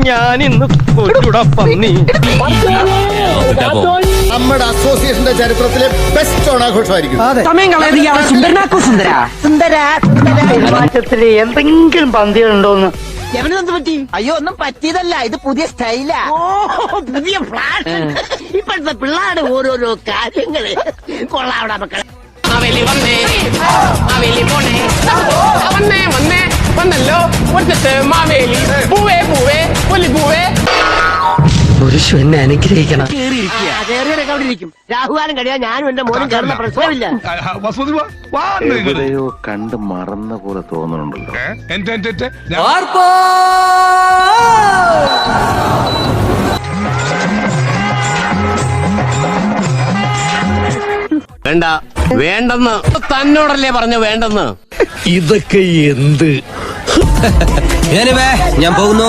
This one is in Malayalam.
ഞാൻ ഇന്ന് കൊച്ചുട പന്നി. നമ്മുടെ അസോസിയേഷന്റെ ചരിത്രത്തിലെ ബെസ്റ്റ് ഓണാഘോഷമായിരിക്കും. സമയം കളയാതെ സുന്ദരനാക്കോ സുന്ദര പെരുമാറ്റത്തില് എന്തെങ്കിലും പന്തികളുണ്ടോന്ന്? അയ്യോ ഒന്നും പറ്റിയതല്ല, ഇത് പുതിയ സ്റ്റൈലാ. പുതിയ ഫ്ലാഷ്. ഇപ്പോഴത്തെ പിള്ളേരുടെ ഓരോരോ കാര്യങ്ങള് കൊള്ളാവിടെ മക്കളെ. മാവേലി വന്നേ, മാവേലി പോണേ, വന്നല്ലോ മുറ്റത്ത് മാവേലി. പൂവേ പൂവേ പുലി പൂവേ. പുരുഷ എന്നെ അനുഗ്രഹിക്കണം. കേറിയൊക്കെ അവിടെ ഇരിക്കും. രാഹുകാലം കഴിയാൻ ഞാനും എന്റെ മോനും കയറുന്ന പ്രശ്നമില്ല. എവിടെയോ കണ്ട് മറന്ന പോലെ തോന്നുന്നുണ്ടല്ലോ. വേണ്ട, വേണ്ടെന്ന് തന്നോടല്ലേ പറഞ്ഞു വേണ്ടെന്ന്. ഇതൊക്കെ എന്ത്? ഞാൻ പോകുന്നു.